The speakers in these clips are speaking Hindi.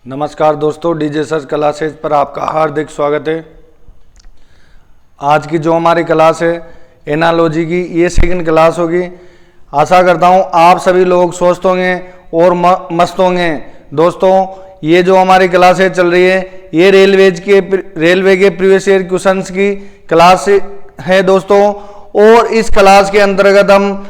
नमस्कार दोस्तों, डीजे सर्च क्लासेस पर आपका हार्दिक स्वागत है। आज की जो हमारी क्लास है एनालॉजी की, ये सेकंड क्लास होगी। आशा करता हूँ आप सभी लोग स्वस्थ होंगे और मस्त होंगे। दोस्तों, ये जो हमारी क्लासें चल रही है ये रेलवे के प्रीवियस ईयर क्वेश्चंस की क्लास है दोस्तों। और इस क्लास के अंतर्गत हम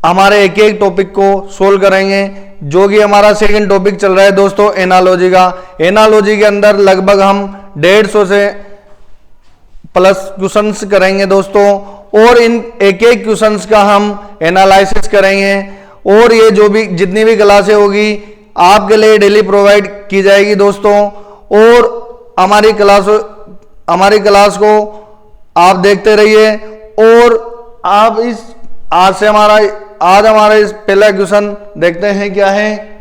हमारे एक एक टॉपिक को सोल्व करेंगे, जो कि हमारा सेकंड टॉपिक चल रहा है दोस्तों एनालॉजी का। एनालॉजी के अंदर लगभग हम 150 से प्लस क्वेश्चंस करेंगे दोस्तों, और इन एक एक क्वेश्चंस का हम एनालिसिस करेंगे। और ये जो भी जितनी भी क्लासें होगी आपके लिए डेली प्रोवाइड की जाएगी दोस्तों। और हमारी क्लास को आप देखते रहिए। और आप आज हमारा इस पहला क्वेश्चन देखते हैं क्या है।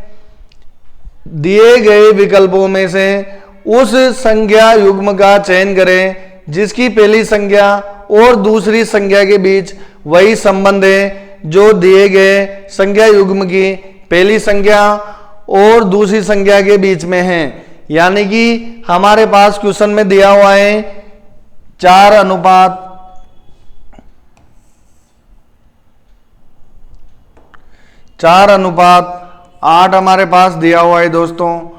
दिए गए विकल्पों में से उस संख्या युग्म का चयन करें जिसकी पहली संख्या और दूसरी संख्या के बीच वही संबंध है जो दिए गए संख्या युग्म की पहली संख्या और दूसरी संख्या के बीच में है। यानी कि हमारे पास क्वेश्चन में दिया हुआ है 4:8 हमारे पास दिया हुआ है दोस्तों।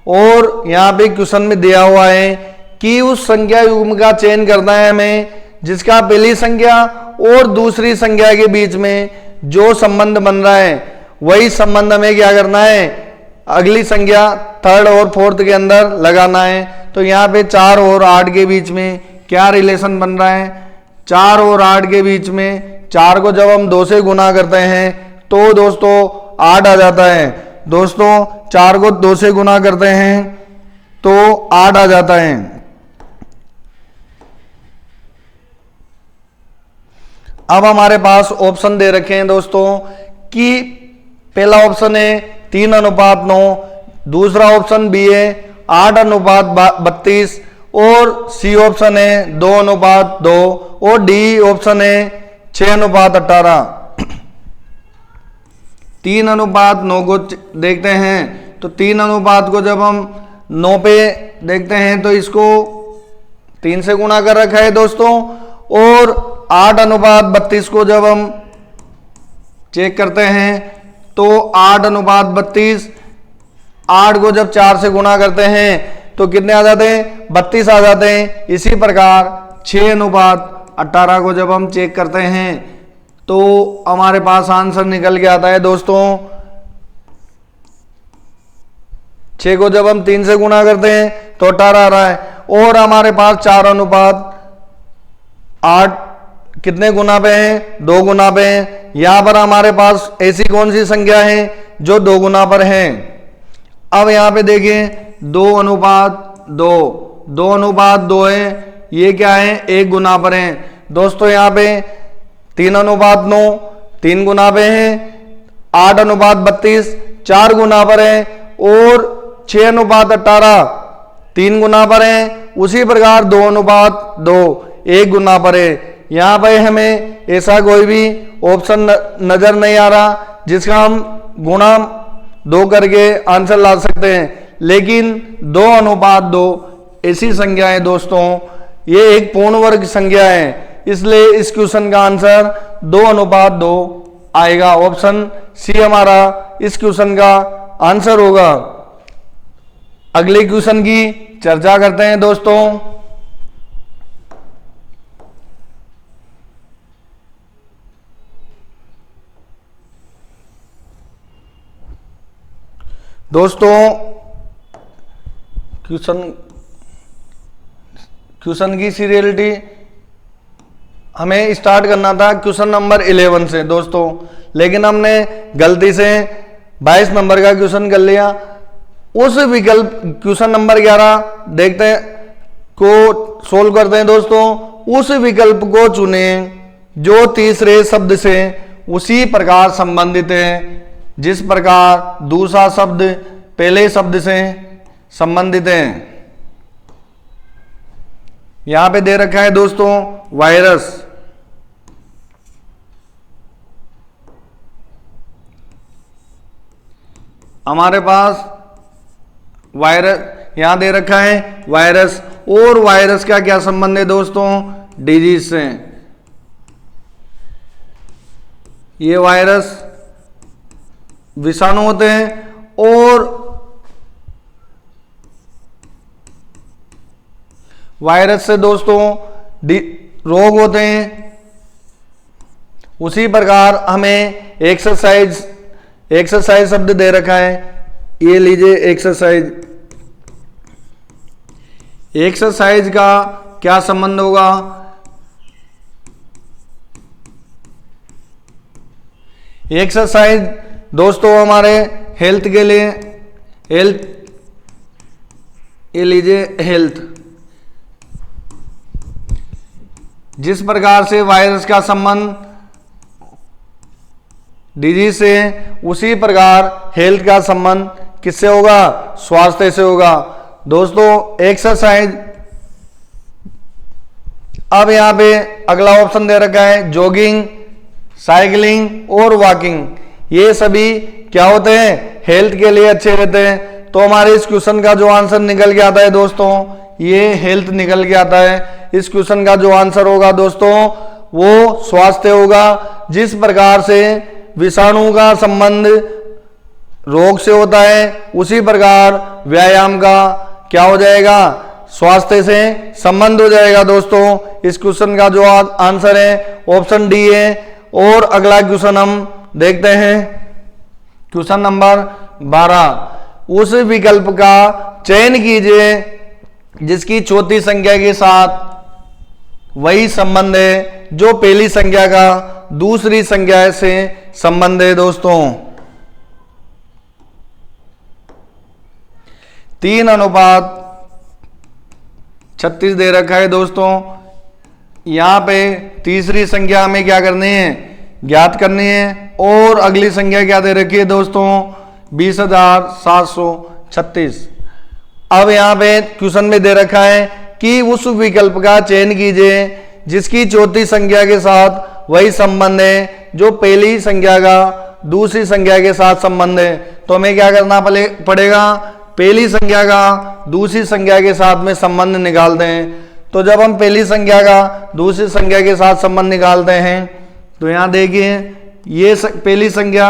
और यहाँ पे क्वेश्चन में दिया हुआ है कि उस संख्या युग्म का चयन करना है हमें जिसका पहली संख्या और दूसरी संख्या के बीच में जो संबंध बन रहा है वही संबंध हमें क्या करना है, अगली संख्या थर्ड और फोर्थ के अंदर लगाना है। तो यहाँ पे 4 और 8 के बीच में क्या रिलेशन बन रहा है। 4 और 8 के बीच में 4 को जब हम 2 से गुना करते हैं तो दोस्तों 8 आ जाता है। दोस्तों 4 को 2 से गुना करते हैं तो 8 आ जाता है। अब हमारे पास ऑप्शन दे रखे हैं दोस्तों कि पहला ऑप्शन है 3:9, दूसरा ऑप्शन बी है 8:32 और सी ऑप्शन है 2:2 और डी ऑप्शन है 6:18। 3:9 को देखते हैं तो 3 को जब हम 9 पे देखते हैं तो इसको 3 से गुणा कर रखा है दोस्तों। और 8:32 को जब हम चेक करते हैं तो 8:32, 8 को जब 4 से गुणा करते हैं तो कितने आ जाते हैं, 32 आ जाते हैं। इसी प्रकार 6:18 को जब हम चेक करते हैं तो हमारे पास आंसर निकल के आता है दोस्तों। 6 को जब हम 3 से गुणा करते हैं तो 18 आ रहा है। और हमारे पास 4:8 कितने गुना पे हैं, 2 गुना पे हैं। यहां पर हमारे पास ऐसी कौन सी संख्या है जो 2 गुना पर है। अब यहां पे देखिए 2:2 है, ये क्या है, 1 गुना पर है दोस्तों। यहां पे 3:9 3 गुना पे है, 8:32 4 गुना पर है और 6:18 3 गुना पर है। उसी प्रकार 2:2 1 गुना पर है। यहाँ पे हमें ऐसा कोई भी ऑप्शन नजर नहीं आ रहा जिसका हम गुणा 2 करके आंसर ला सकते हैं, लेकिन 2:2 ऐसी संख्या है दोस्तों, ये एक पूर्ण वर्ग संख्या है, इसलिए इस क्वेश्चन का आंसर 2:2 आएगा। ऑप्शन सी हमारा इस क्वेश्चन का आंसर होगा। अगले क्वेश्चन की चर्चा करते हैं दोस्तों। क्वेश्चन की सीरियलिटी हमें स्टार्ट करना था क्वेश्चन नंबर 11 से दोस्तों, लेकिन हमने गलती से 22 नंबर का क्वेश्चन कर लिया। उस विकल्प क्वेश्चन नंबर 11 देखते हैं को सोल्व करते हैं दोस्तों। उस विकल्प को चुने जो तीसरे शब्द से उसी प्रकार संबंधित है जिस प्रकार दूसरा शब्द पहले शब्द से संबंधित है। यहां पे दे रखा है दोस्तों वायरस। हमारे पास वायरस यहां दे रखा है वायरस, और वायरस का क्या संबंध है दोस्तों, डिजीज से। ये वायरस विषाणु होते हैं और वायरस से दोस्तों रोग होते हैं। उसी प्रकार हमें एक्सरसाइज शब्द दे रखा है, ये लीजिए एक्सरसाइज का क्या संबंध होगा, एक्सरसाइज दोस्तों हमारे हेल्थ के लिए, ये लीजिए हेल्थ। जिस प्रकार से वायरस का संबंध डिजीज से है, उसी प्रकार हेल्थ का संबंध किससे होगा, स्वास्थ्य से होगा दोस्तों। एक्सरसाइज, अब यहां पे अगला ऑप्शन दे रखा है जॉगिंग, साइकिलिंग और वॉकिंग। ये सभी क्या होते हैं, हेल्थ के लिए अच्छे रहते हैं। तो हमारे इस क्वेश्चन का जो आंसर निकल के आता है दोस्तों, ये हेल्थ निकल के आता है। इस क्वेश्चन का जो आंसर होगा दोस्तों वो स्वास्थ्य होगा। जिस प्रकार से विषाणु का संबंध रोग से होता है, उसी प्रकार व्यायाम का क्या हो जाएगा, स्वास्थ्य से संबंध हो जाएगा दोस्तों। इस क्वेश्चन का जो आंसर है ऑप्शन डी है। और अगला क्वेश्चन हम देखते हैं, क्वेश्चन नंबर 12। उस विकल्प का चयन कीजिए जिसकी चौथी संख्या के साथ वही संबंध है जो पहली संख्या का दूसरी संख्या से संबंध है दोस्तों। 3:36 दे रखा है दोस्तों। यहां पे तीसरी संख्या हमें क्या करनी है, ज्ञात करनी है। और अगली संख्या क्या दे रखी है दोस्तों, 20,736। अब यहां पे क्वेश्चन में दे रखा है कि उस विकल्प का चयन कीजिए जिसकी चौथी संख्या के साथ वही संबंध है जो पहली संख्या का दूसरी संख्या के साथ संबंध है। तो हमें क्या करना पड़ेगा, पहली संख्या का दूसरी संख्या के साथ में संबंध निकालते हैं। तो जब हम पहली संख्या का दूसरी संख्या के साथ संबंध निकालते हैं, तो यहां देखिए ये पहली संख्या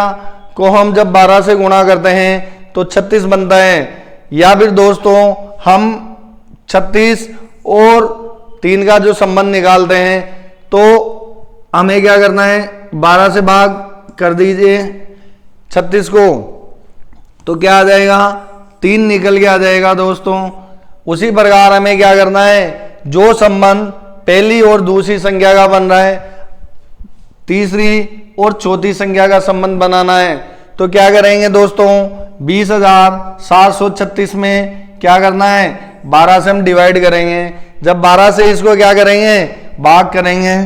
को हम जब 12 से गुणा करते हैं तो 36 बनता है। या फिर दोस्तों हम 36 और 3 का जो संबंध निकालते हैं, तो हमें क्या करना है, 12 से भाग कर दीजिए 36 को, तो क्या आ जाएगा, 3 निकल के आ जाएगा दोस्तों। उसी प्रकार हमें क्या करना है, जो संबंध पहली और दूसरी संख्या का बन रहा है, तीसरी और चौथी संख्या का संबंध बनाना है। तो क्या करेंगे दोस्तों, 20,736 में क्या करना है, 12 से हम डिवाइड करेंगे। जब 12 से इसको क्या करेंगे, भाग करेंगे।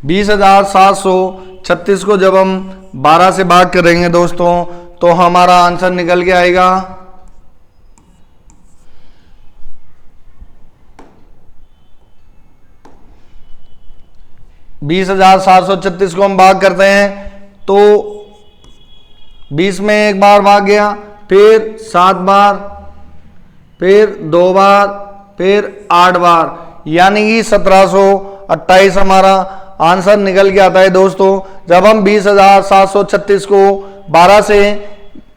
20,736 को जब हम 12 से भाग करेंगे दोस्तों, तो हमारा आंसर निकल के आएगा 20,736 को हम भाग करते हैं तो 20 में एक बार भाग गया, फिर 7 बार, फिर 2 बार, फिर 8 बार, यानी कि 1728 हमारा आंसर निकल के आता है दोस्तों। जब हम 20,736 को 12 से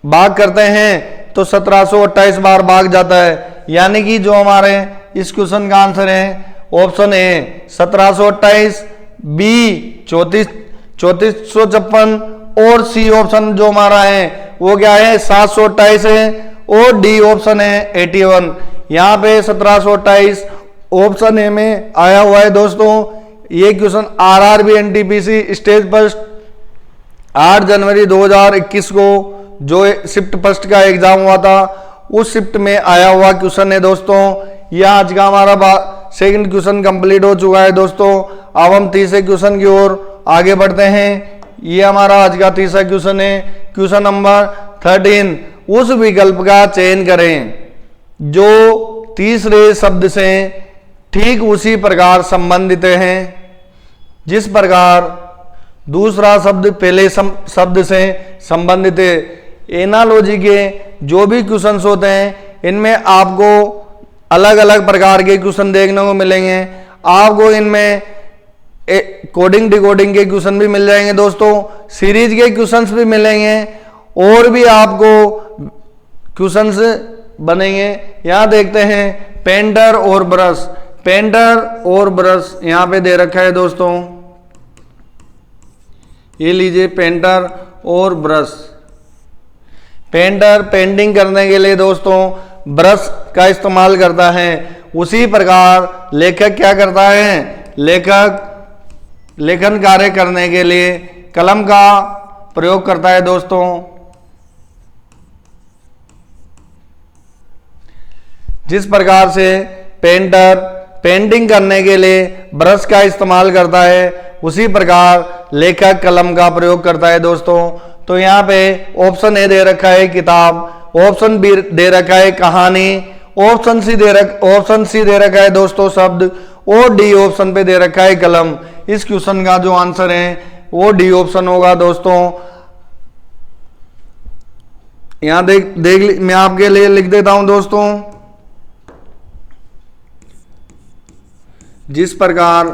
भाग करते हैं तो 1728 बार भाग जाता है, यानी कि जो हमारे इस क्वेश्चन का आंसर है ऑप्शन ए 1728, बी 3456 और सी ऑप्शन जो हमारा है वो क्या है 728 है, और डी ऑप्शन है 81। यहाँ पे 1728 ऑप्शन ए में आया हुआ है दोस्तों। ये question RRB NTPC stage first 8 जनवरी 2021 को जो शिफ्ट फर्स्ट का एग्जाम हुआ था, उस शिफ्ट में आया हुआ क्वेश्चन है दोस्तों। यह आज का हमारा सेकंड क्वेश्चन कंप्लीट हो चुका है दोस्तों। अब हम तीसरे क्वेश्चन की ओर आगे बढ़ते हैं। ये हमारा आज का तीसरा क्वेश्चन है, क्वेश्चन नंबर 13। उस विकल्प का चयन करें जो तीसरे शब्द से ठीक उसी प्रकार संबंधित हैं जिस प्रकार दूसरा शब्द पहले शब्द से संबंधित है। एनालॉजी के जो भी क्वेश्चंस होते हैं इनमें आपको अलग अलग प्रकार के क्वेश्चन देखने को मिलेंगे। आपको इनमें कोडिंग डिकोडिंग के क्वेश्चन भी मिल जाएंगे दोस्तों, सीरीज के क्वेश्चंस भी मिलेंगे और भी आपको क्वेश्चंस बनेंगे। यहाँ देखते हैं पेंटर और ब्रश। पेंटर और ब्रश यहाँ पे दे रखा है दोस्तों, ये लीजिए पेंटर और ब्रश। पेंटर पेंटिंग करने के लिए दोस्तों ब्रश का इस्तेमाल करता है, उसी प्रकार लेखक क्या करता है, लेखक लेखन कार्य करने के लिए कलम का प्रयोग करता है दोस्तों। जिस प्रकार से पेंटर पेंटिंग करने के लिए ब्रश का इस्तेमाल करता है, उसी प्रकार लेखक कलम का प्रयोग करता है दोस्तों। तो यहाँ पे ऑप्शन ए दे रखा है किताब, ऑप्शन बी दे रखा है कहानी, ऑप्शन सी दे रखा है दोस्तों शब्द, और डी ऑप्शन पे दे रखा है कलम। इस क्वेश्चन का जो आंसर है वो डी ऑप्शन होगा दोस्तों। यहां देख मैं आपके लिए लिख देता हूं दोस्तों, जिस प्रकार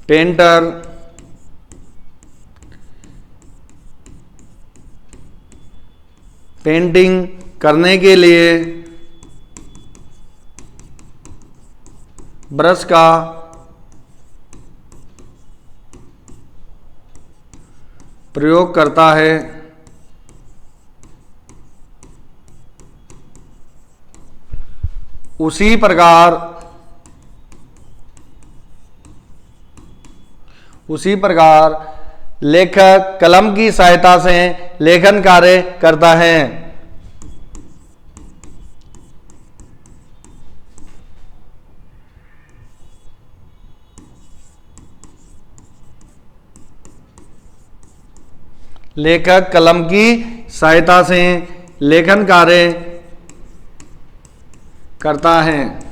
पेंटर पेंटिंग करने के लिए ब्रश का प्रयोग करता है, उसी प्रकार लेखक कलम की सहायता से लेखन कार्य करता है। लेखक कलम की सहायता से लेखन कार्य करता है।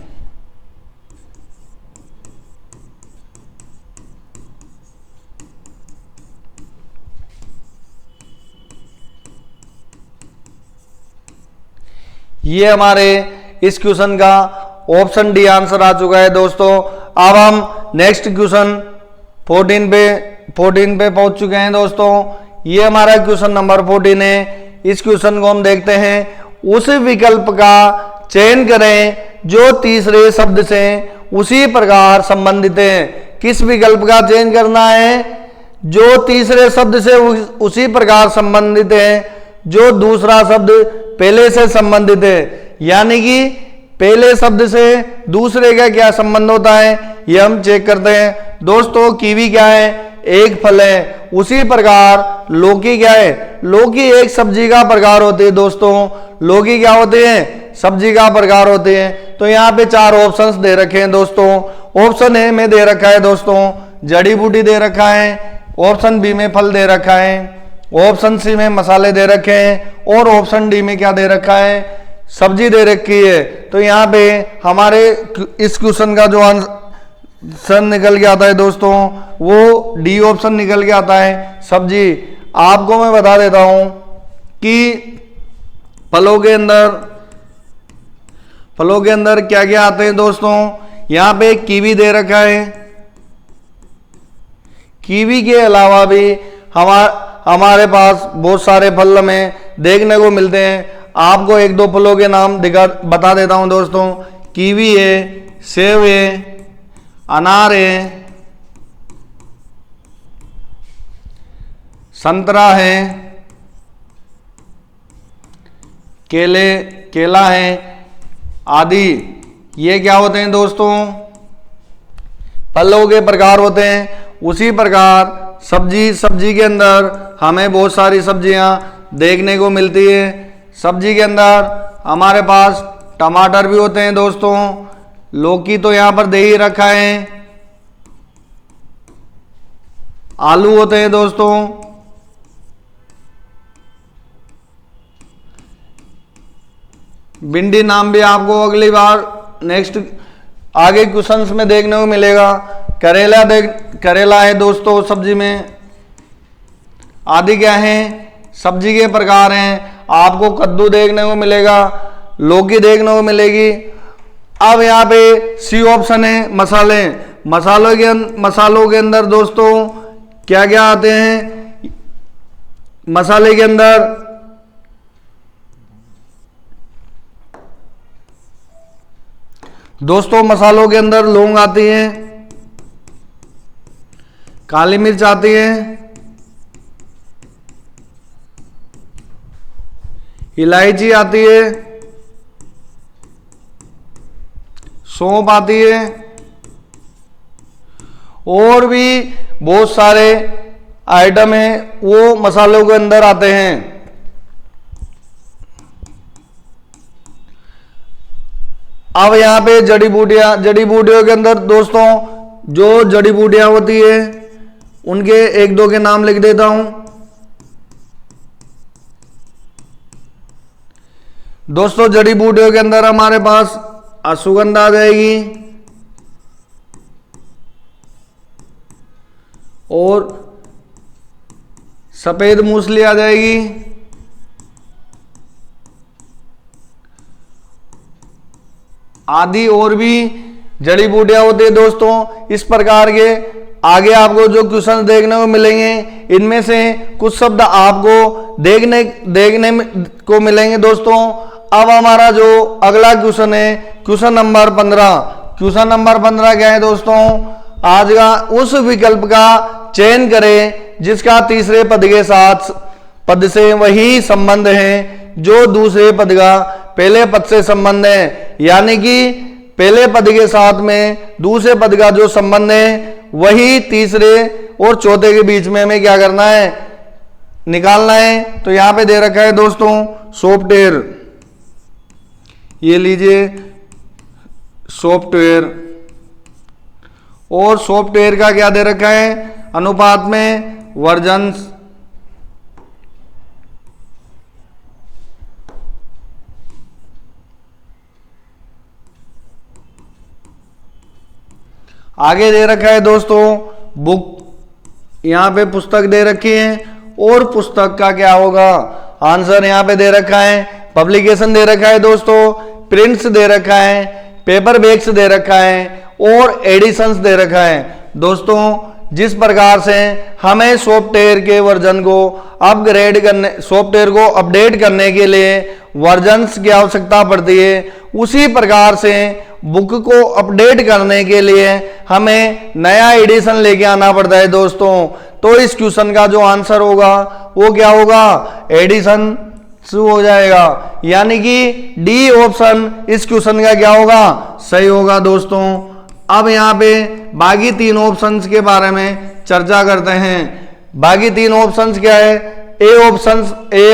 ये हमारे इस क्वेश्चन का ऑप्शन डी आंसर आ चुका है दोस्तों। अब हम नेक्स्ट क्वेश्चन 14 पे पहुंच चुके हैं दोस्तों। ये हमारा क्वेश्चन नंबर 14 है। इस क्वेश्चन को हम देखते हैं। उस विकल्प का चयन करें जो तीसरे शब्द से उसी प्रकार संबंधित है। किस विकल्प का चयन करना है? जो तीसरे शब्द से उसी प्रकार संबंधित है जो दूसरा शब्द पहले से संबंधित है। यानी कि पहले शब्द से दूसरे का क्या संबंध होता है ये हम चेक करते हैं दोस्तों। कीवी क्या है? एक फल है। उसी प्रकार लौकी क्या है? लौकी एक सब्जी का प्रकार होती है दोस्तों। लौकी क्या होते हैं? सब्जी का प्रकार होते हैं। तो यहाँ पे 4 ऑप्शंस दे रखे हैं दोस्तों। ऑप्शन ए में दे रखा है दोस्तों जड़ी बूटी दे रखा है, ऑप्शन बी में फल दे रखा है, ऑप्शन सी में मसाले दे रखे हैं और ऑप्शन डी में क्या दे रखा है? सब्जी दे रखी है। तो यहाँ पे हमारे इस क्वेश्चन का जो आंसर निकल के आता है दोस्तों वो डी ऑप्शन निकल के आता है, सब्जी। आपको मैं बता देता हूं कि फलों के अंदर क्या क्या आते हैं दोस्तों। यहाँ पे कीवी दे रखा है। कीवी के अलावा भी हमारे पास बहुत सारे फल हमें देखने को मिलते हैं। आपको 1-2 फलों के नाम बता देता हूं दोस्तों। कीवी है, सेब है, अनार है, संतरा है, केला है आदि। ये क्या होते हैं दोस्तों? फलों के प्रकार होते हैं। उसी प्रकार सब्जी के अंदर हमें बहुत सारी सब्जियां देखने को मिलती है। सब्जी के अंदर हमारे पास टमाटर भी होते हैं दोस्तों। लौकी तो यहां पर दे ही रखा है। आलू होते हैं दोस्तों। भिंडी नाम भी आपको अगली बार नेक्स्ट आगे क्वेश्चंस में देखने को मिलेगा। करेला है दोस्तों सब्जी में। आदि क्या है, सब्जी के प्रकार हैं। आपको कद्दू देखने को मिलेगा, लौकी देखने को मिलेगी। अब यहाँ पे सी ऑप्शन है मसाले। मसालों के अंदर दोस्तों क्या क्या आते हैं? मसाले के अंदर दोस्तों मसालों के अंदर लौंग आती है, काली मिर्च आती है, इलायची आती है, सौंफ आती है और भी बहुत सारे आइटम हैं वो मसालों के अंदर आते हैं। अब यहां पे जड़ी बूटियों के अंदर दोस्तों जो जड़ी बूटियां होती है उनके एक दो के नाम लिख देता हूं। दोस्तों जड़ी बूटियों के अंदर हमारे पास अश्वगंधा आ जाएगी और सफेद मूसली आ जाएगी, आदि और भी जड़ी बूटियां होती है दोस्तों। इस प्रकार के आगे आपको जो क्वेश्चन देखने को मिलेंगे इनमें से कुछ शब्द आपको देखने को मिलेंगे दोस्तों। अब हमारा जो अगला क्वेश्चन है क्वेश्चन नंबर 15। क्वेश्चन नंबर 15 क्या है दोस्तों? आज का उस विकल्प का चयन करें जिसका तीसरे पद के साथ पद से वही संबंध है जो दूसरे पद का पहले पद से संबंध है। यानी कि पहले पद के साथ में दूसरे पद का जो संबंध है वही तीसरे और चौथे के बीच में हमें क्या करना है, निकालना है। तो यहां पे दे रखा है दोस्तों सॉफ्टवेयर, ये लीजिए सॉफ्टवेयर, और सॉफ्टवेयर का क्या दे रखा है अनुपात में वर्जन्स। आगे दे रखा है दोस्तों बुक, यहां पे पुस्तक दे रखी है और पुस्तक का क्या होगा आंसर यहां पे दे रखा है। पब्लिकेशन दे रखा है दोस्तों, प्रिंट्स दे रखा है, पेपर बैग्स दे रखा है और एडिशंस दे रखा है। दोस्तों जिस प्रकार से हमें सॉफ्टवेयर के वर्जन को अपग्रेड करने, सॉफ्टवेयर को अपडेट करने के लिए वर्जन्स की आवश्यकता पड़ती है, उसी प्रकार से बुक को अपडेट करने के लिए हमें नया एडिशन लेके आना पड़ता है दोस्तों। तो इस क्वेश्चन का जो आंसर होगा वो क्या होगा, एडिशन हो जाएगा। यानी कि डी ऑप्शन इस क्वेश्चन का क्या होगा, सही होगा दोस्तों। अब यहाँ पे बाकी तीन ऑप्शंस के बारे में चर्चा करते हैं। बाकी तीन ऑप्शंस क्या है? ए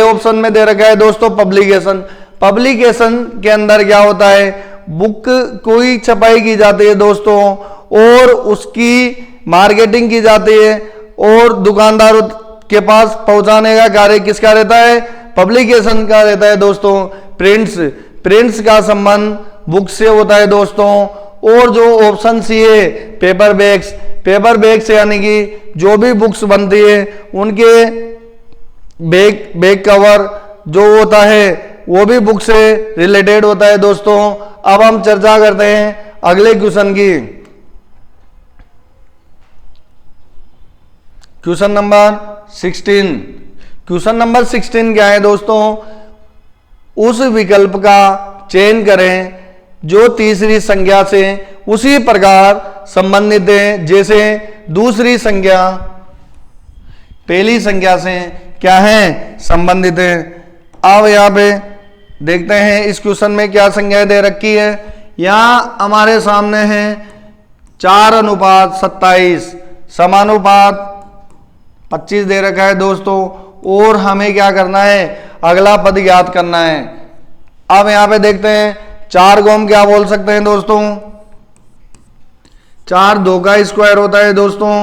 ऑप्शन में दे रखा है दोस्तों पब्लिकेशन। पब्लिकेशन के अंदर क्या होता है, बुक कोई छपाई की जाती है दोस्तों और उसकी मार्केटिंग की जाती है और दुकानदारों के पास पहुंचाने का कार्य किसका रहता है, पब्लिकेशन का रहता है दोस्तों। प्रिंट्स का संबंध बुक से होता है दोस्तों। और जो ऑप्शन सी है पेपर बैग्स यानी कि जो भी बुक्स बनती है उनके बैग कवर जो होता है वो भी बुक से रिलेटेड होता है दोस्तों। अब हम चर्चा करते हैं अगले क्वेश्चन की। Question number 16। क्वेश्चन नंबर 16 क्या है दोस्तों, उस विकल्प का चयन करें जो तीसरी संज्ञा से उसी प्रकार संबंधित है जैसे दूसरी संज्ञा पहली संज्ञा से क्या है, संबंधित है। अब यहां पे देखते हैं इस क्वेश्चन में क्या संज्ञा दे रखी है। यहां हमारे सामने है 4:27 समानुपात 25 दे रखा है दोस्तों और हमें क्या करना है, अगला पद ज्ञात करना है। अब यहां पे देखते हैं 4 को हम क्या बोल सकते हैं दोस्तों, 4 2 का स्क्वायर होता है दोस्तों।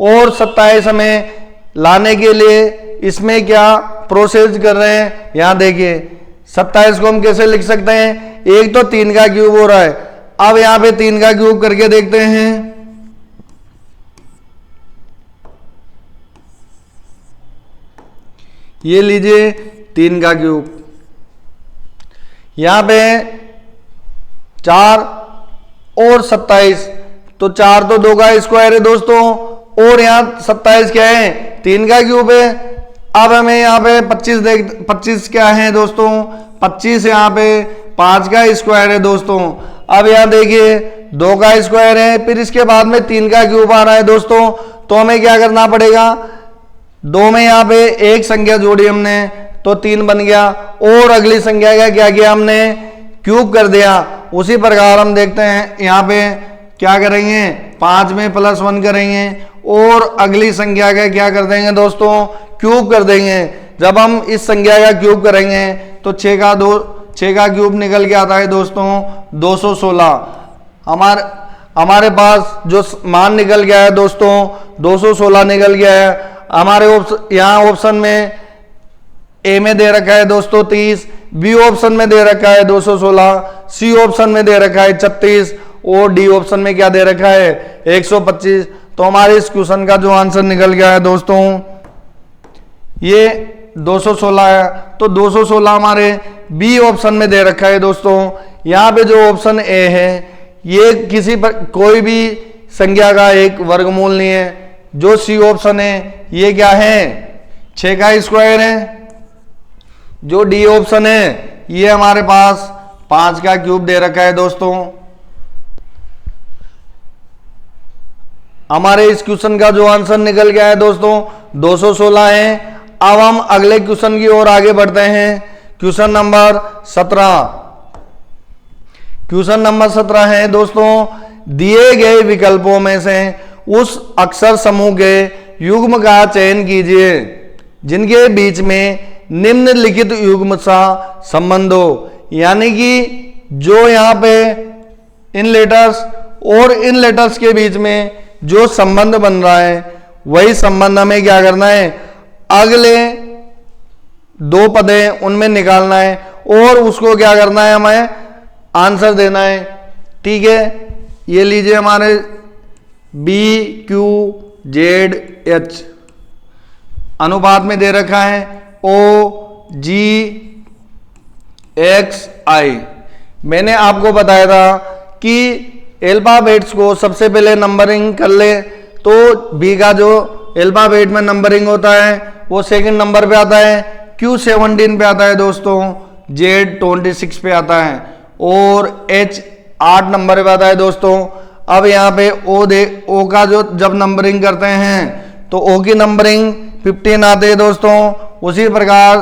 और 27 हमें लाने के लिए इसमें क्या प्रोसेस कर रहे हैं, यहां देखिए 27 को हम कैसे लिख सकते हैं, एक तो 3 का क्यूब हो रहा है। अब यहां पे 3 का क्यूब करके देखते हैं ये लीजिए 3 का क्यूब। यहां पे 4 और 27, तो 4 तो 2 का स्क्वायर है दोस्तों, और यहां 27 क्या है, 3 का क्यूब है। अब हमें यहाँ पे 25 क्या है दोस्तों, 25 यहाँ पे 5 का स्क्वायर है दोस्तों। अब यहाँ देखिए 2 का स्क्वायर है, फिर इसके बाद में 3 का क्यूब आ रहा है दोस्तों। तो हमें क्या करना पड़ेगा, 2 में यहाँ पे एक संख्या जोड़ी हमने तो 3 बन गया, और अगली संख्या का क्या किया हमने, क्यूब कर दिया। उसी प्रकार हम देखते हैं यहाँ पे क्या करेंगे, 5 में +1 करेंगे, और अगली संख्या का क्या कर देंगे दोस्तों, क्यूब कर देंगे। जब हम इस संख्या का क्यूब करेंगे तो 6 का क्यूब निकल के आता है दोस्तों 216। हमारे पास जो मान निकल गया है दोस्तों 216 निकल गया है। हमारे यहाँ ऑप्शन में ए में दे रखा है दोस्तों 30, बी ऑप्शन में दे रखा है 216, सी ऑप्शन में दे रखा है 36, और डी ऑप्शन में क्या दे रखा है 125। तो हमारे इस क्वेश्चन का जो आंसर निकल गया है दोस्तों ये 216 है। तो 216 हमारे बी ऑप्शन में दे रखा है दोस्तों। यहाँ पे जो ऑप्शन ए है ये कोई भी संख्या का एक वर्गमूल नहीं है। जो सी ऑप्शन है ये क्या है 6 का स्क्वायर है। जो डी ऑप्शन है ये हमारे पास 5 का क्यूब दे रखा है दोस्तों। हमारे इस क्वेश्चन का जो आंसर निकल गया है दोस्तों 216 है। अब हम अगले क्वेश्चन की ओर आगे बढ़ते हैं। Question number 17। क्वेश्चन नंबर 17 है दोस्तों, दिए गए विकल्पों में से उस अक्षर समूह के युग्म का चयन कीजिए जिनके बीच में निम्नलिखित युग्म सा संबंध हो। यानी कि जो यहां पे इन लेटर्स और इन लेटर्स के बीच में जो संबंध बन रहा है वही संबंध हमें क्या करना है, अगले 2 पद हैं उनमें निकालना है और उसको क्या करना है, हमें आंसर देना है। ठीक है, ये लीजिए हमारे BQZH अनुपात में दे रखा है OGXI। मैंने आपको बताया था कि अल्फाबेट्स को सबसे पहले नंबरिंग कर ले तो बी का जो अल्फाबेट में नंबरिंग होता है वो सेकंड नंबर पे आता है, Q 17 पे आता है दोस्तों, Z 26 पे आता है और H 8 नंबर पे आता है दोस्तों। अब यहाँ पे O का जो जब नंबरिंग करते हैं तो O की नंबरिंग 15 आते हैं दोस्तों। उसी प्रकार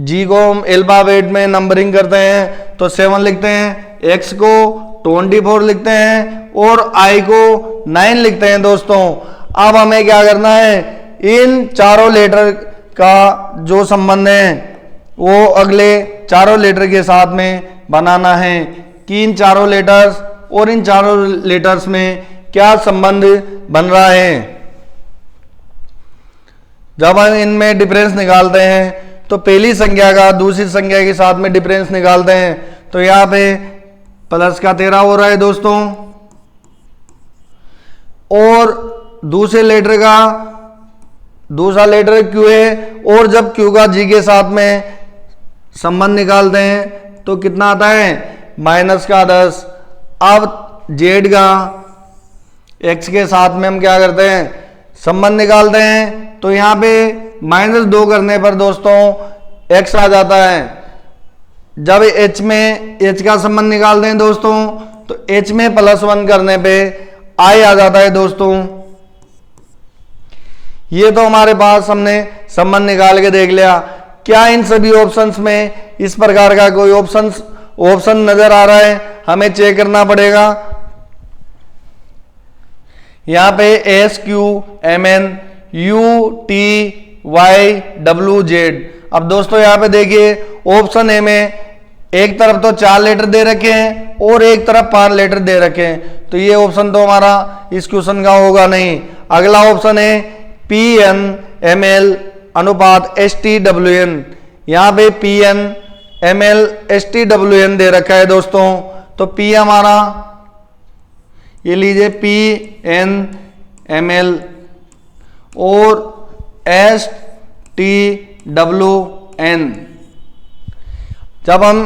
G को हम अल्फाबेट में नंबरिंग करते हैं तो 7 लिखते हैं, X को 24 लिखते हैं और I को 9 लिखते हैं दोस्तों। अब हमें क्या करना है, इन चारों लेटर का जो संबंध है वो अगले चारों लेटर के साथ में बनाना है कि इन चारों लेटर्स और इन चारों लेटर्स में क्या संबंध बन रहा है। जब हम इनमें डिफरेंस निकालते हैं तो पहली संख्या का दूसरी संख्या के साथ में डिफरेंस निकालते हैं तो यहाँ पे प्लस का 13 हो रहा है दोस्तों और दूसरे लेटर का दूसरा लेटर Q है और जब Q का G के साथ में संबंध निकालते हैं तो कितना आता है, -10। अब Z का X के साथ में हम क्या करते हैं, संबंध निकालते हैं तो यहाँ पे -2 करने पर दोस्तों X आ जाता है। जब H में H का संबंध निकालते हैं दोस्तों तो H में +1 करने पे I आ जाता है दोस्तों। ये तो हमारे पास हमने संबंध निकाल के देख लिया। क्या इन सभी ऑप्शंस में इस प्रकार का कोई ऑप्शन नजर आ रहा है, हमें चेक करना पड़ेगा। यहाँ पे SQMNUTYWZ। अब दोस्तों यहाँ पे देखिए ऑप्शन ए में एक तरफ तो 4 लेटर दे रखे हैं और एक तरफ 5 लेटर दे रखे हैं, तो ये ऑप्शन तो हमारा इस क्वेश्चन का होगा नहीं। अगला ऑप्शन है PNML अनुपात STWN। यहाँ पे PNML STWN दे रखा है दोस्तों, तो P हमारा ये लीजिए PNML और STWN WN। जब हम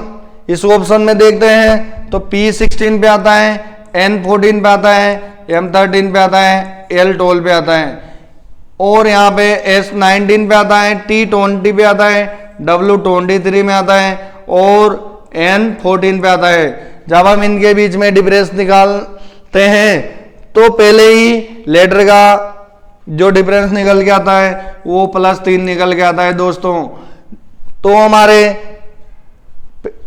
इस ऑप्शन में देखते हैं तो P16 पे आता है, N14 पे आता है, M13 पे आता है, L12 पे आता है, और यहाँ पे S19 पे आता है, T20 पे आता है, W23 में आता है और N14 पे आता है। जब हम इनके बीच में डिफरेंस निकालते हैं तो पहले ही लेटर का जो डिफरेंस निकल के आता है वो +3 निकल के आता है दोस्तों। तो हमारे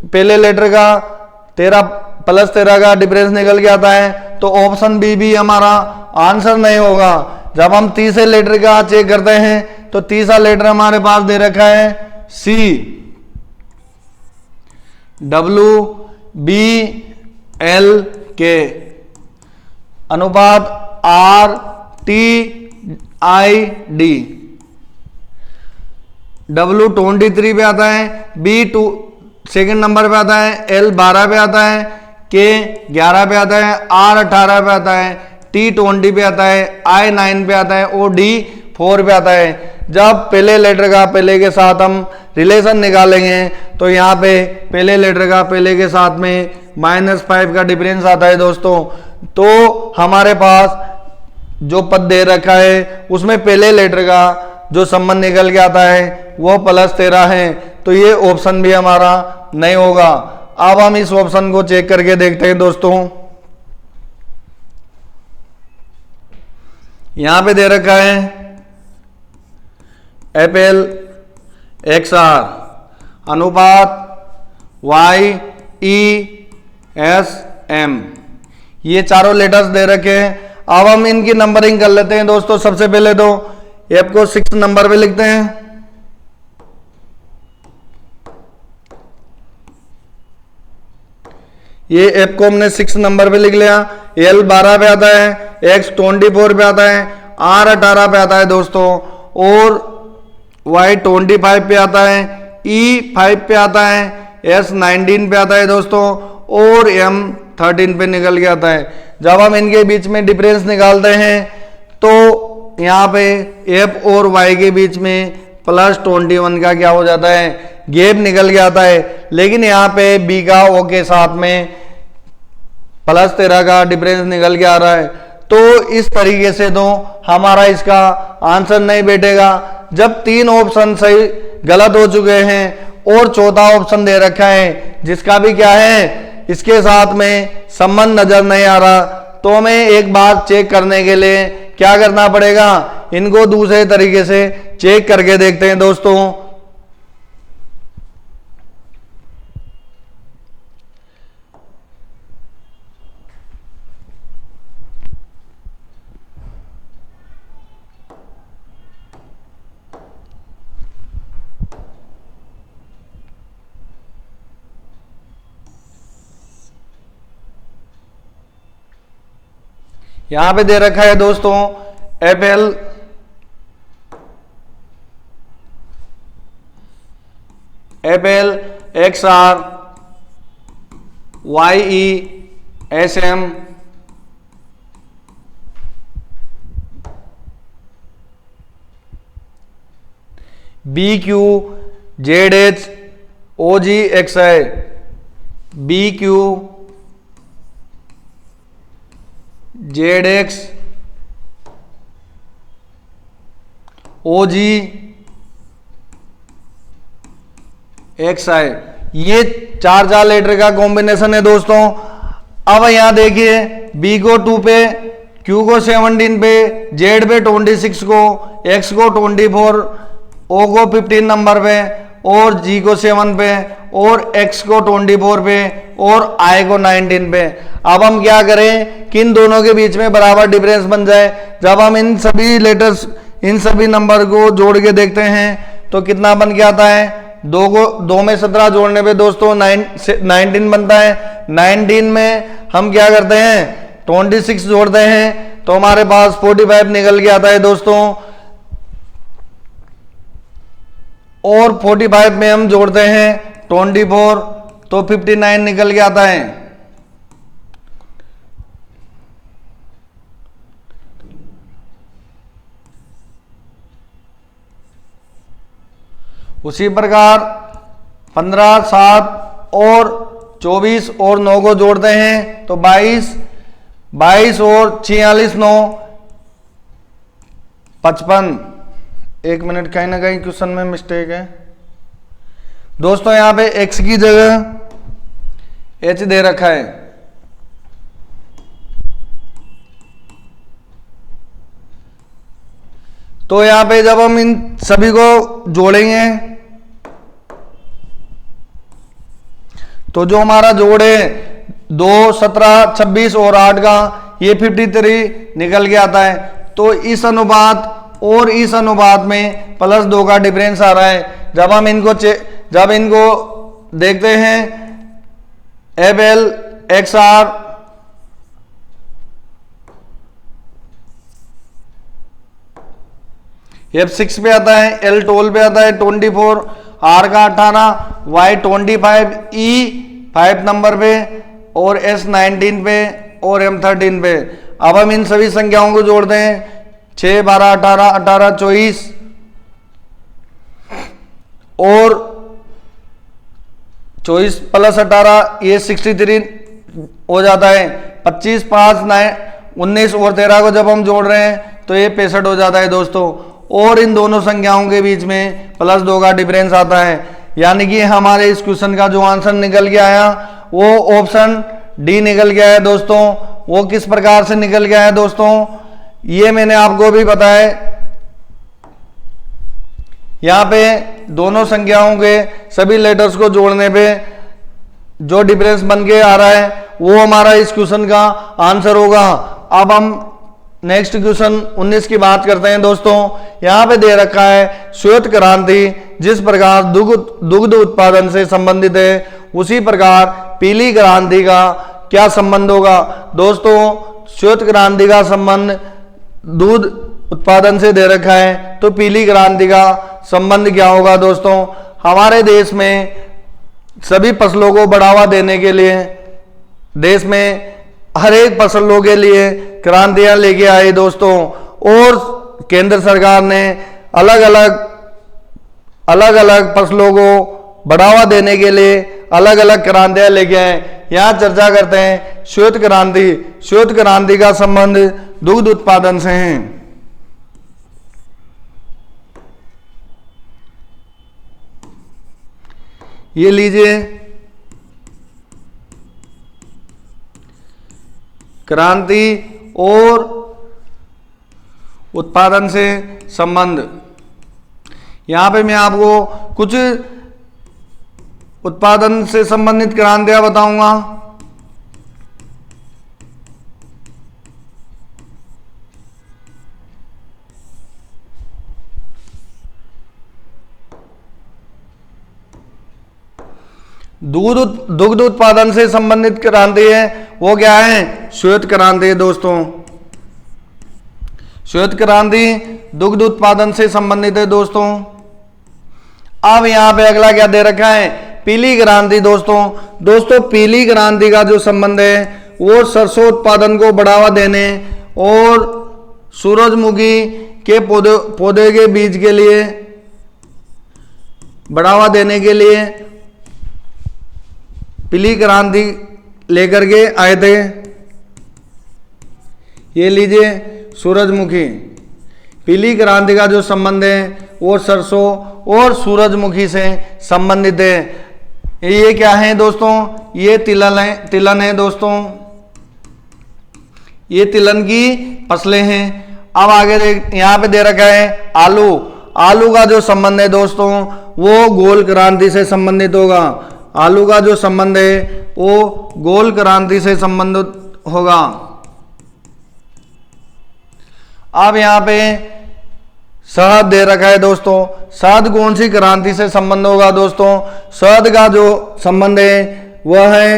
पहले लेटर का 13 +13 का डिफरेंस निकल के आता है, तो ऑप्शन बी भी हमारा आंसर नहीं होगा। जब हम तीसरे लेटर का चेक करते हैं तो तीसरा लेटर हमारे पास दे रखा है C, WBLK अनुपात RTID। W23 पे आता है, B2 सेकेंड नंबर पे आता है, L12 पे आता है, K11 पे आता है, R18 पे आता है, T20 पे आता है, I9 पे आता है और D4 पे आता है। जब पहले लेटर का पहले के साथ हम रिलेशन निकालेंगे तो यहाँ पे पहले लेटर का पहले के साथ में -5 का डिफरेंस आता है दोस्तों। तो हमारे पास जो पद दे रखा है उसमें पहले लेटर का जो संबंध निकल के आता है वो +13 है, तो ये ऑप्शन भी हमारा नहीं होगा। अब हम इस ऑप्शन को चेक करके देखते हैं दोस्तों। यहां पे दे रखा है FLXR अनुपात YESM, ये चारों लेटर्स दे रखे हैं। अब हम इनकी नंबरिंग कर लेते हैं दोस्तों। सबसे पहले तो F को 6 नंबर पे लिखते हैं, ये F को हमने 6 नंबर पे लिख लिया। L12 पे आता है, X24 पे आता है, R18 पे आता है दोस्तों, और Y25 पे आता है, E5 पे आता है, S19 पे आता है दोस्तों, और M13 पे निकल के आता है। जब हम इनके बीच में डिफरेंस निकालते हैं तो यहाँ पे F और Y के बीच में +21 का क्या हो जाता है, गैप निकल के आता है। लेकिन यहाँ पे B का O के साथ में +13 का डिफरेंस निकल के आ रहा है। तो इस तरीके से तो हमारा इसका आंसर नहीं बैठेगा। जब 3 ऑप्शन सही गलत हो चुके हैं और चौथा ऑप्शन दे रखा है जिसका भी क्या है इसके साथ में संबंध नजर नहीं आ रहा, तो हमें एक बार चेक करने के लिए क्या करना पड़ेगा, इनको दूसरे तरीके से चेक करके देखते हैं दोस्तों। यहां पे दे रखा है दोस्तों FLXR YESM BQZH OGXI BQZX OGXI, ये चार लेटर का कॉम्बिनेशन है दोस्तों। अब यहां देखिए B को 2 पे, Q को 17 पे, Z पे 26 को, X को 24, O को 15 नंबर पे और G को 7 पे और X को 24 पे और I को 19 पे। अब हम क्या करें कि इन दोनों के बीच में बराबर डिफरेंस बन जाए। जब हम इन सभी लेटर्स इन सभी नंबर को जोड़ के देखते हैं तो कितना बन के आता है, 2 में 17 जोड़ने पे दोस्तों 19 बनता है। 19 में हम क्या करते हैं 26 जोड़ते हैं तो हमारे पास 45 निकल के आता है दोस्तों, और 45 में हम जोड़ते हैं 24 तो 59 निकल के आता है। उसी प्रकार 15, 7 और 24 और 9 को जोड़ते हैं तो 22, 22 और 46, 9, 55। एक मिनट, कहीं ना कहीं क्वेश्चन में मिस्टेक है दोस्तों। यहां पे x की जगह h दे रखा है, तो यहां पे जब हम इन सभी को जोड़ेंगे तो जो हमारा जोड़ है 2, 17, 26 और 8 का ये 53 निकल के आता है। तो इस अनुपात और इस अनुपात में +2 का डिफरेंस आ रहा है। जब इनको देखते हैं FL XR F6 पे आता है, L12 पे आता है 24, R का 18, Y 25, E 5 नंबर पे और S 19 पे और M 13 पे। अब हम इन सभी संख्याओं को जोड़ते हैं 6, 12, 18, 18, 24 और 24 + 18 ये 63 हो जाता है। 25, 5, 19 और 13 को जब हम जोड़ रहे हैं तो ये 65 हो जाता है दोस्तों। और इन दोनों संख्याओं के बीच में +2 का डिफरेंस आता है, यानी कि हमारे इस क्वेश्चन का जो आंसर निकल के आया वो ऑप्शन डी निकल गया है दोस्तों। वो किस प्रकार से निकल गया है दोस्तों, ये मैंने आपको भी बताया। यहां पे दोनों संख्याओं के सभी लेटर्स को जोड़ने पे जो डिफरेंस बन के आ रहा है वो हमारा इस क्वेश्चन का आंसर होगा। अब हम नेक्स्ट क्वेश्चन 19 की बात करते हैं दोस्तों। यहां पे दे रखा है श्वेत क्रांति जिस प्रकार दुग्ध उत्पादन से संबंधित है उसी प्रकार पीली क्रांति का क्या संबंध होगा। दोस्तों श्वेत क्रांति का संबंध दूध उत्पादन से दे रखा है, तो पीली क्रांति का संबंध क्या होगा दोस्तों। हमारे देश में सभी फसलों को बढ़ावा देने के लिए देश में हर एक फसलों के लिए क्रांतियां लेके आए दोस्तों, और केंद्र सरकार ने अलग अलग फसलों को बढ़ावा देने के लिए अलग अलग क्रांतियां लेके आए। यहां चर्चा करते हैं श्वेत क्रांति। श्वेत क्रांति का संबंध दुग्ध उत्पादन से है। ये लीजिए क्रांति और उत्पादन से संबंध। यहां पे मैं आपको कुछ उत्पादन से संबंधित क्रांतियां बताऊंगा। दुग्ध उत्पादन से संबंधित क्रांति है वो क्या है, श्वेत क्रांति है दोस्तों। श्वेत क्रांति दुग्ध उत्पादन से संबंधित है दोस्तों। अब यहां पे अगला क्या दे रखा है, पीली क्रांति दोस्तों पीली क्रांति का जो संबंध है वो सरसों उत्पादन को बढ़ावा देने और सूरजमुखी के पौधे के बीज के लिए बढ़ावा देने के लिए पीली क्रांति लेकर के आए थे। ये लीजिए सूरजमुखी, पीली क्रांति का जो संबंध है वो सरसों और सूरजमुखी से संबंधित है। ये क्या है दोस्तों, ये तिलहन है दोस्तों, ये तिलहन की फसलें हैं। अब आगे यहां पे दे रखा है आलू का जो संबंध है दोस्तों वो गोल क्रांति से संबंधित होगा। आलू का जो संबंध है वो गोल क्रांति से संबंधित होगा। अब यहां पे शहद दे रखा है दोस्तों, शहद कौन सी क्रांति से संबंध होगा दोस्तों, शहद का जो संबंध है वह है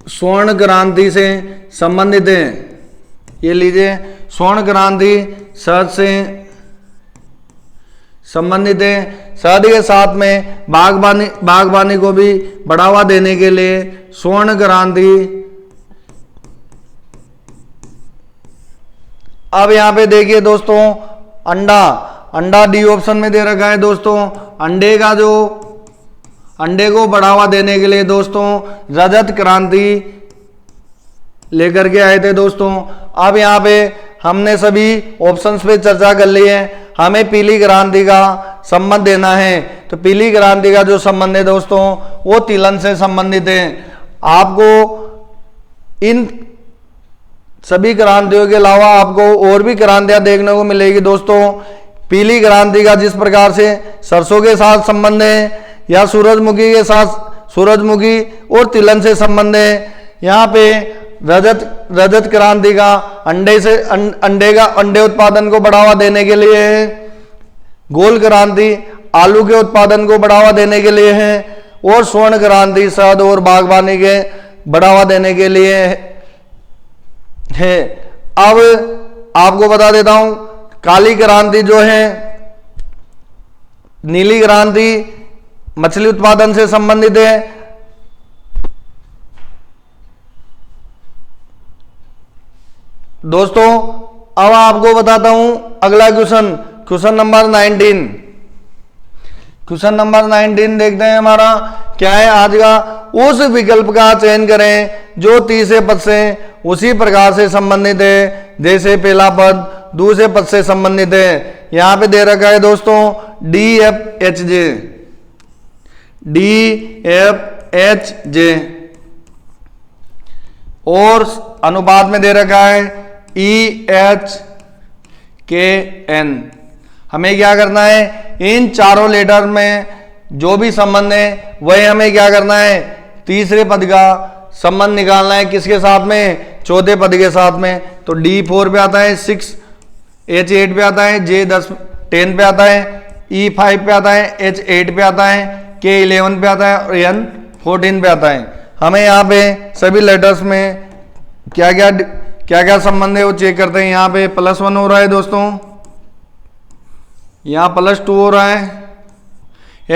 स्वर्ण क्रांति से संबंधित है। ये लीजिए स्वर्ण क्रांति शहद से संबंधित है। शहद के साथ में बागवानी को भी बढ़ावा देने के लिए स्वर्ण क्रांति। अब यहां पे देखिए दोस्तों अंडा डी ऑप्शन में दे रखा है दोस्तों। अंडे को बढ़ावा देने के लिए दोस्तों रजत क्रांति लेकर के आए थे दोस्तों। अब यहाँ पे हमने सभी ऑप्शंस पे चर्चा कर ली है। हमें पीली क्रांति का संबंध देना है, तो पीली क्रांति का जो संबंध है दोस्तों वो तिलन से संबंधित है। आपको इन सभी क्रांतियों के अलावा आपको और भी क्रांतियां देखने को मिलेगी दोस्तों। पीली क्रांति का जिस प्रकार से सरसों के साथ संबंध है या सूरजमुखी के साथ, सूरजमुखी और तिलन से संबंध है। यहाँ पे रजत क्रांति का अंडे उत्पादन को बढ़ावा देने के लिए है। गोल क्रांति आलू के उत्पादन को बढ़ावा देने के लिए है। और स्वर्ण क्रांति शहद और बागवानी के बढ़ावा देने के लिए है। अब आपको बता देता हूं, काली क्रांति जो है, नीली क्रांति मछली उत्पादन से संबंधित है। दोस्तों अब आपको बताता हूं अगला क्वेश्चन नंबर 19। क्वेश्चन नंबर 19 देखते हैं हमारा क्या है आज का। उस विकल्प का चयन करें जो तीसरे पद से उसी प्रकार से संबंधित है जैसे पहला पद दूसरे पद से संबंधित है। यहां पे दे रखा है दोस्तों DFHJ, DFHJ और अनुपात में दे रखा है EHKN। हमें क्या करना है, इन चारों लेटर में जो भी संबंध है वही हमें क्या करना है, तीसरे पद का संबंध निकालना है। किसके साथ में, चौथे पद के साथ में। तो D4 पे आता है 6, H8 पे आता है, J10 10 पे आता है, E5 पे आता है, H8 पे आता है, K11 पे आता है और N14 पे आता है। हमें यहाँ पे सभी लेटर्स में क्या क्या संबंध है वो चेक करते हैं। यहाँ पे +1 हो रहा है दोस्तों, यहाँ +2 हो रहा है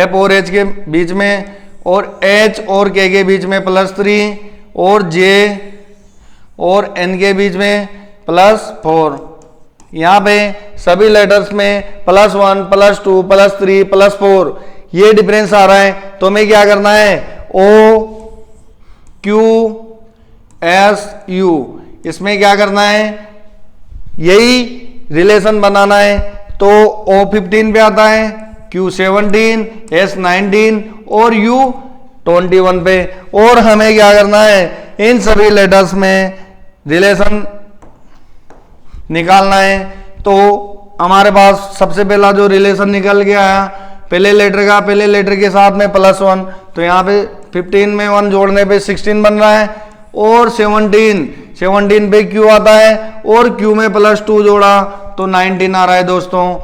F और H के बीच में, और H और K के बीच में +3 और J और N के बीच में +4। यहाँ पे सभी लेटर्स में +1 +2 +3 +4 ये डिफरेंस आ रहा है। तो हमें क्या करना है, OQSU इसमें क्या करना है, यही रिलेशन बनाना है। तो O15 पे आता है, Q17, S19 और U21 पे। और हमें क्या करना है, इन सभी लेटर्स में रिलेशन निकालना है। तो हमारे पास सबसे पहला जो रिलेशन निकल के आया पहले लेटर के साथ में +1, तो यहाँ पे 15 में 1 जोड़ने पे 16 बन रहा है। और 17 पे Q आता है और Q में +2 जोड़ा तो 19 आ रहा है दोस्तों।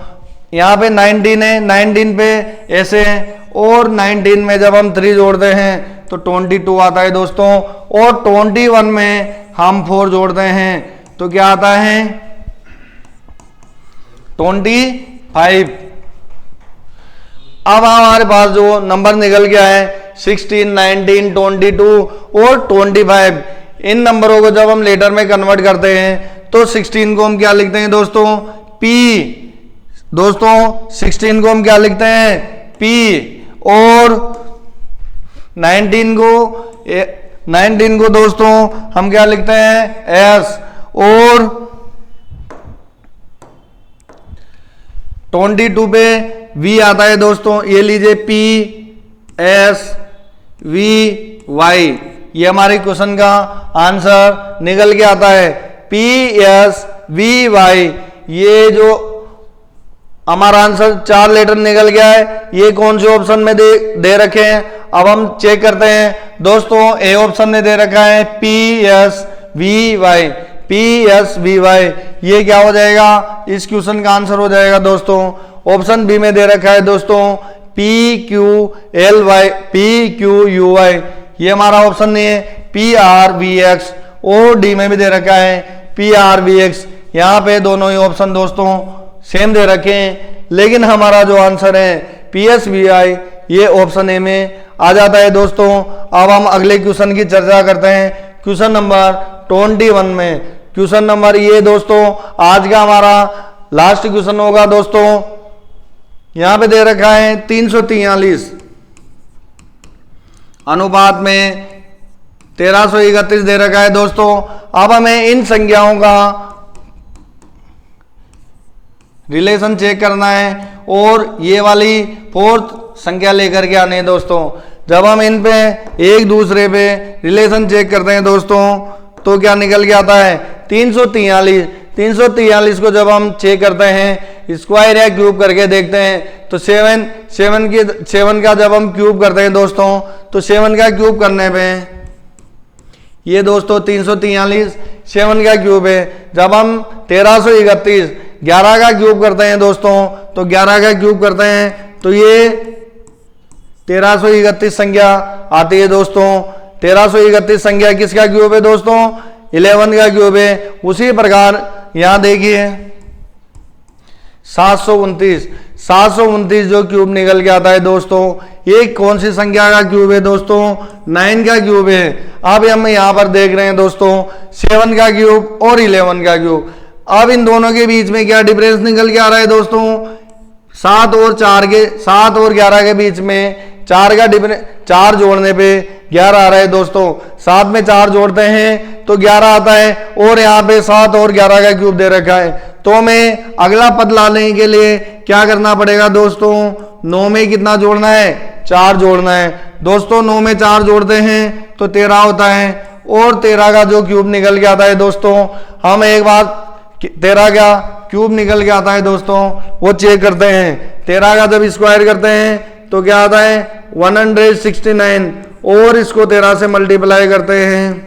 यहाँ पे 19 है, 19 पे ऐसे है, और 19 में जब हम 3 जोड़ते हैं तो 22 आता है दोस्तों। और 21 में हम 4 जोड़ते हैं तो क्या आता है, 25। अब हमारे पास जो नंबर निकल गया है 16, 19, 22 और 25, इन नंबरों को जब हम लेटर में कन्वर्ट करते हैं तो 16 को हम क्या लिखते हैं दोस्तों, P। दोस्तों 16 को हम क्या लिखते हैं, P। और 19 को दोस्तों हम क्या लिखते हैं, S। और 22 पे V आता है दोस्तों, ये लीजिए PSVY। ये हमारे क्वेश्चन का आंसर निकल के आता है PSVY। ये जो हमारा आंसर 4 लेटर निकल गया है, ये कौन से ऑप्शन में दे रखे हैं। अब हम चेक करते हैं दोस्तों, ए ऑप्शन ने दे रखा है PSVY। ये क्या हो जाएगा, इस क्वेश्चन का आंसर हो जाएगा दोस्तों। ऑप्शन बी में दे रखा है दोस्तों PQUY। ये हमारा ऑप्शन नहीं है, PRVX। और डी में भी दे रखा है PRVX। यहाँ पे दोनों ही ऑप्शन दोस्तों सेम दे रखे हैं, लेकिन हमारा जो आंसर है PSVY ये ऑप्शन ए में आ जाता है दोस्तों। अब हम अगले क्वेश्चन की चर्चा करते हैं, क्वेश्चन नंबर 21 में। क्वेश्चन नंबर ये दोस्तों आज का हमारा लास्ट क्वेश्चन होगा दोस्तों। यहां पे दे रखा है 343 अनुपात में 1331 दे रखा है दोस्तों। अब हमें इन संख्याओं का रिलेशन चेक करना है और ये वाली फोर्थ संख्या लेकर के आने हैं दोस्तों। जब हम इन पे एक दूसरे पे रिलेशन चेक करते हैं दोस्तों तो क्या निकल के आता है 343 को जब हम चेक करते हैं स्क्वायर या क्यूब करके देखते हैं तो 7 का जब हम क्यूब करते हैं दोस्तों तो 7 का क्यूब करने पे ये दोस्तों 343 7 का क्यूब है। जब हम 1331 11 का क्यूब करते हैं दोस्तों तो 11 का क्यूब करते हैं तो ये 1331 संख्या आती है दोस्तों। 1331 संख्या किसका क्यूब है दोस्तों 11 का क्यूब है। उसी प्रकार यहां देखिए 729 जो क्यूब निकल के आता है दोस्तों ये कौन सी संख्या का क्यूब है दोस्तों 9 का क्यूब है। अब हम यहां पर देख रहे हैं दोस्तों 7 का क्यूब और 11 का क्यूब। अब इन दोनों के बीच में क्या डिफरेंस निकल के आ रहा है दोस्तों 7 और 11 के बीच में 4 जोड़ने पे 11 आ रहा है दोस्तों। 7 में 4 जोड़ते हैं तो 11 आता है और यहाँ पे 7 और 11 का क्यूब दे रखा है। तो हमें अगला पद लाने के लिए क्या करना पड़ेगा दोस्तों 9 में कितना जोड़ना है 4 जोड़ना है दोस्तों। 9 में 4 जोड़ते हैं तो 13 होता है और 13 का जो क्यूब निकल के आता है दोस्तों हम एक बार 13 का क्यूब निकल के आता है दोस्तों वो चेक करते हैं। 13 का जब स्क्वायर करते हैं तो क्या आता है 169 और इसको 13 से मल्टीप्लाई करते हैं।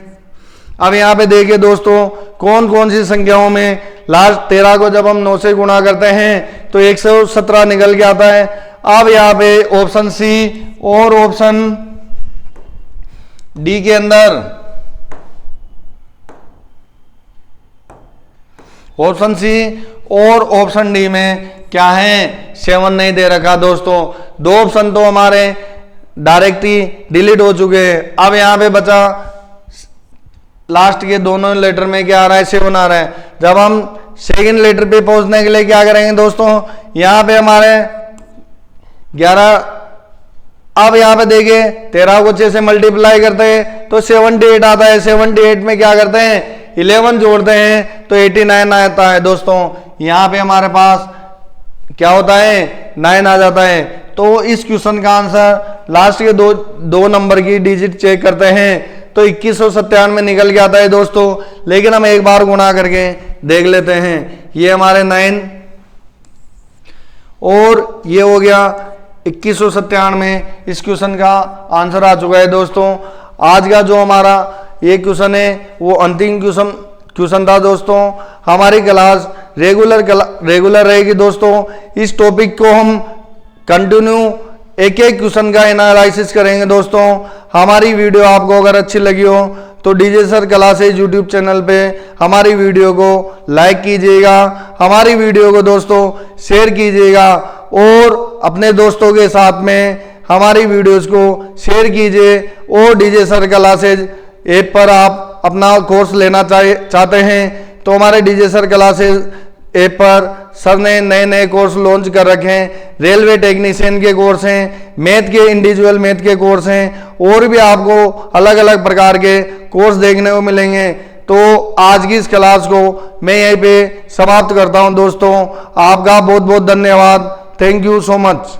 अब यहाँ पे देखिए दोस्तों कौन कौन सी संख्याओं में लास्ट 13 को जब हम 9 से गुणा करते हैं तो 117 निकल के आता है। अब यहाँ पे ऑप्शन सी और ऑप्शन डी के अंदर ऑप्शन सी और ऑप्शन डी में क्या है 7 नहीं दे रखा दोस्तों। 2 ऑप्शन तो हमारे डायरेक्ट ही डिलीट हो चुके हैं। अब यहाँ पे बचा लास्ट के दोनों लेटर में क्या आ रहा है 7 आ रहा है। जब हम सेकंड लेटर पे पहुंचने के लिए क्या करेंगे दोस्तों यहाँ पे हमारे 11। अब यहाँ पे देखिए 13 को 6 से मल्टीप्लाई करते हैं तो 78 आता है। 78 में क्या करते हैं 11 जोड़ते हैं तो 89 आता है दोस्तों। यहाँ पे हमारे पास क्या होता है 9 आ जाता है। तो इस क्वेश्चन का आंसर लास्ट के दो नंबर की डिजिट चेक करते हैं तो 2197 निकल के आता है दोस्तों। लेकिन हम एक बार गुणा करके देख लेते हैं। ये हमारे 9 और ये हो गया 2197। इस क्वेश्चन का आंसर आ चुका है दोस्तों। आज का जो हमारा ये क्वेश्चन है वो अंतिम क्वेश्चन था दोस्तों। हमारी क्लास रेगुलर रहेगी दोस्तों। इस टॉपिक को हम कंटिन्यू एक क्वेश्चन का एनालिसिस करेंगे दोस्तों। हमारी वीडियो आपको अगर अच्छी लगी हो तो DJ sir classes YouTube channel पे हमारी वीडियो को लाइक कीजिएगा, हमारी वीडियो को दोस्तों शेयर कीजिएगा और अपने दोस्तों के साथ में हमारी वीडियोस को शेयर कीजिए। और डीजे सर क्लासेज ऐप पर आप अपना कोर्स लेना चाहते हैं तो हमारे डीजे सर क्लासेज ऐप पर सर ने नए कोर्स लॉन्च कर रखे हैं। रेलवे टेक्नीशियन के कोर्स हैं, मैथ के इंडिविजुअल मैथ के कोर्स हैं और भी आपको अलग अलग प्रकार के कोर्स देखने को मिलेंगे। तो आज की इस क्लास को मैं यहीं पे समाप्त करता हूं दोस्तों। आपका बहुत बहुत धन्यवाद। Thank you so much.